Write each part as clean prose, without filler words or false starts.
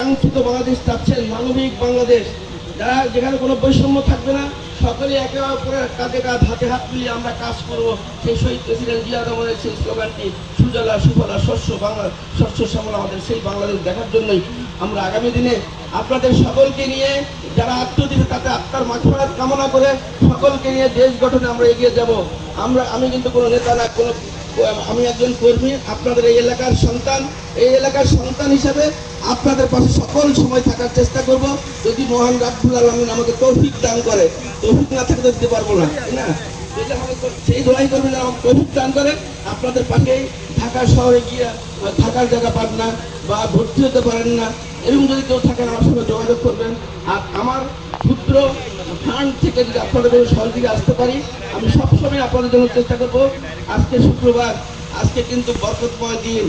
কাঙ্ক্ষিত বাংলাদেশ চাচ্ছেন, মানবিক বাংলাদেশ, যারা যেখানে কোনো বৈষম্য থাকবে না, সকলে একে অপরের কাঁধে কাঁধ হাতে হাত মিলিয়ে আমরা কাজ করব, সেই শহীদ প্রেসিডেন্ট জিয়া রহমানের সেই স্লোগানটি সুজলা সুফলা শস্য বাংলা শস্য শ্যামলা আমাদের সেই বাংলাদেশ দেখার জন্যই আমরা আগামী দিনে আপনাদের সকলকে নিয়ে যারা আত্মদিতে তাতে আত্মার মাগফিরাত কামনা করে সকলকে নিয়ে দেশ গঠনে আমরা এগিয়ে যাব। আমি কিন্তু কোনো নেতা না, আমি একজন কর্মী, আপনাদের এই এলাকার সন্তান। এই এলাকার সন্তান হিসেবে আপনাদের পাশে সকল সময় থাকার চেষ্টা করব, যদি মহান রাব্বুল আলামিন আমাকে তৌফিক দান করে। তৌফিক না থাকলে দিতে পারবো না, তাই না? সেই দোয়াই করবেন আমাকে তৌফিক দান করে আপনাদের পাশেই ঢাকা শহরে গিয়ে থাকার জায়গা পান না বা ভর্তি হতে পারেন না, এরকম যদি কেউ থাকেন আমার সঙ্গে যোগাযোগ করবেন। আর আমার ক্ষুদ্র ফান্ড থেকে যদি আপনাদের সহযোগী আসতে পারি, আমি সবসময় আপনাদের জন্য চেষ্টা করবো। আজকে শুক্রবার, আজকে কিন্তু বরকতময় দিন।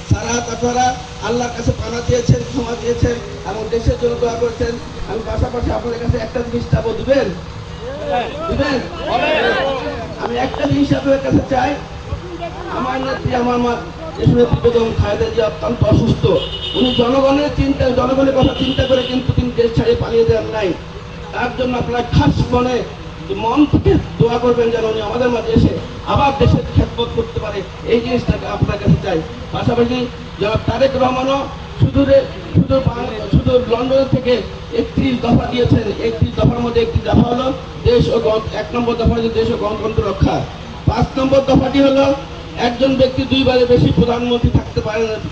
সারা আপনারা আল্লাহর কাছে পানা চেয়েছেন, ক্ষমা চেয়েছেন এবং দেশের জন্য দোয়া করেছেন। আমি পাশাপাশি আপনাদের কাছে একটা জিনিস চাবো, দিবেন? আমি একটা জিনিস আপনাদের কাছে চাই। আমার নেত্রী, আমার মা বেগম খালেদা জিয়া অত্যন্ত অসুস্থ। উনি জনগণের কথা চিন্তা করে কিন্তু তিনি দেশ ছাড়িয়ে পালিয়ে দেন নাই। তার জন্য আপনারা খাস মন থেকে দোয়া করবেন যেন উনি আমাদের মাঝে এসে আবার দেশের খেদমত করতে পারে, এই জিনিসটাকে আপনার কাছে চাই। পাশাপাশি জনাব তারেক রহমানও শুধু লন্ডন থেকে 31 দফা দিয়েছেন। 31 দফার মধ্যে একটি দফা হলো দেশ ও 1 নম্বর দফা হচ্ছে দেশ ও গণতন্ত্র রক্ষা। 5 নম্বর দফাটি হলো একজন ব্যক্তি 2 বারের বেশি প্রধানমন্ত্রী থাকতে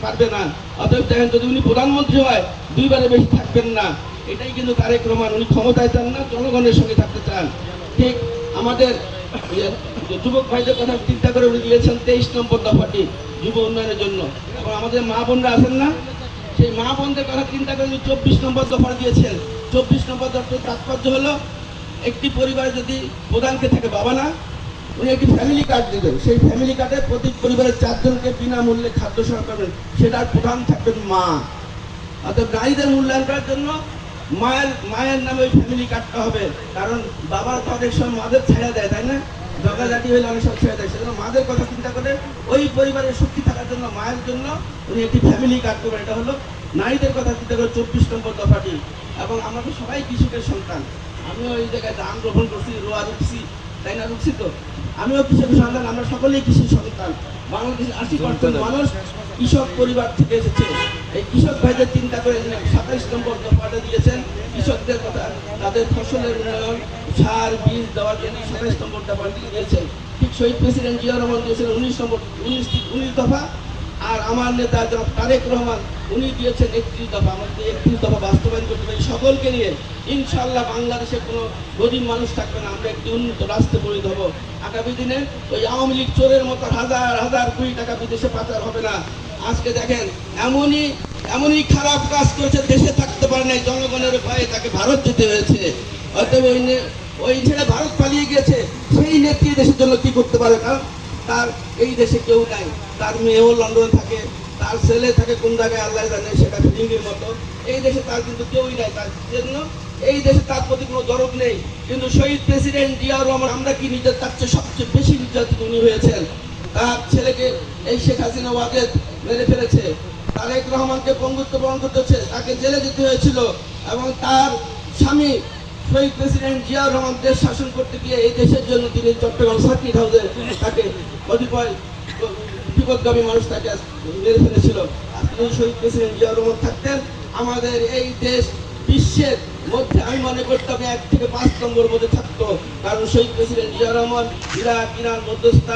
পারবে না। অতএব দেখেন, যদি উনি প্রধানমন্ত্রী হয় 2 বারের বেশি থাকবেন না। এটাই কিন্তু তারেক রহমান, উনি ক্ষমতায় চান না, জনগণের সঙ্গে থাকতে চান। ঠিক আমাদের যুবক ভাইদের কথা চিন্তা করে উনি দিয়েছেন 23 নম্বর দফাটি যুব উন্নয়নের জন্য। এবং আমাদের মা বোনরা আছেন না, সেই মা বোনদের কথা চিন্তা করে উনি 24 নম্বর দফা দিয়েছেন। 24 নম্বর দফার তাৎপর্য হলো একটি পরিবারে যদি প্রধানকে থাকে বাবা না, উনি একটি ফ্যামিলি কার্ড দেবেন। সেই ফ্যামিলি কার্ডে প্রতি পরিবারের 4 জনকে বিনামূল্যে খাদ্য সরবরাহ করবেন, সেটার প্রধান থাকবেন মা। অর্থাৎ নারীদের মূল্যায়ন করার জন্য মায়ের নামে ওই ফ্যামিলি কার্ডটা হবে। কারণ বাবার তো অনেক সময় মাদের ছেড়ে দেয়, তাই না? ঝগড়াঝাটি হইলে অনেক সময় ছেড়ে দেয়। সেজন্য মাদের কথা চিন্তা করে ওই পরিবারের সুখী থাকার জন্য মায়ের জন্য উনি একটি ফ্যামিলি কার্ড করবেন। এটা হলো নারীদের কথা চিন্তা করে 24 নম্বর দফাটি। এবং আমরা তো সবাই কৃষকের সন্তান। আমিও এই জায়গায় ধান রোপণ করছি, রোয়া রুখছি, তাই না? রুখছি তো, আমিও কৃষকের সন্তান। আমরা সকলেই কৃষি সন্তান। বাংলাদেশের 80% মানুষ কৃষক পরিবার থেকে এসেছে। এই কৃষক ভাইদের চিন্তা করে 27 নম্বর দফাটা দিয়েছেন। কৃষকদের কথা, তাদের ফসলের উন্নয়ন, সার বীজ দেওয়ার জন্য 27 নম্বর দফা দিয়েছেন। ঠিক শহীদ প্রেসিডেন্ট জিয়া রহমান দিয়েছেন 19 দফা। আর আমার নেতা জনাব তারেক রহমান উনি দিয়েছেন 31 দফা। আমাদের 31 দফা বাস্তবায়ন করতে পারি সকলকে নিয়ে। ইনশাআল্লাহ বাংলাদেশে কোনো গরিব মানুষ থাকবে না, আমরা একটি উন্নত রাষ্ট্রে পরিণত হব। আগামী দিনে ওই আওয়ামী লীগ চোরের মতো হাজার হাজার কোটি টাকা বিদেশে পাচার হবে না। আজকে দেখেন, এমনই খারাপ কাজ করেছে, দেশে থাকতে পারে নাই, জনগণের ভয়ে তাকে ভারত যেতে হয়েছে। অতএব ওই ছেলে ভারত পালিয়ে গিয়েছে, সেই নেত্রী দেশের জন্য কি করতে পারে? কারণ তার এই দেশে কেউ নাই, তার মেয়েও লন্ডনে থাকে, তার ছেলে থাকে কোন জায়গায় আল্লাহ জানে, সেটা ফিলিংয়ের মতো। এই দেশে তার কিন্তু কেউই নাই, তার জন্য এই দেশে তার প্রতি কোনো দরদ নেই। কিন্তু শহীদ প্রেসিডেন্ট জিয়া রহমান আমরা কি নিজের তার চেয়ে সবচেয়ে বেশি নির্যাতিত উনি হয়েছেন। তার ছেলেকে এই শেখ হাসিনা ওয়াজেদ মেরে ফেলেছে, তারেক রহমানকে পঙ্গুত্ব বরণ করতে হচ্ছে, তাকে জেলে যেতে হয়েছিল। এবং তার স্বামী শহীদ প্রেসিডেন্ট জিয়া রহমান দেশ শাসন করতে গিয়ে এই দেশের জন্য তিনি চট্টগ্রাম সার্কিট হাউসে তাকে কতিপয় বিপদগামী মানুষ তাকে মেরে ফেলেছিল। আজকে যদি শহীদ প্রেসিডেন্ট জিয়া রহমান থাকতেন, আমাদের এই দেশ বিশ্বের মধ্যে আমি মনে করতাম 1 থেকে 5 নম্বর মধ্যে থাকতো। কারণ শহীদ president Zia Rahman Iraq, Iran, মধ্যস্থ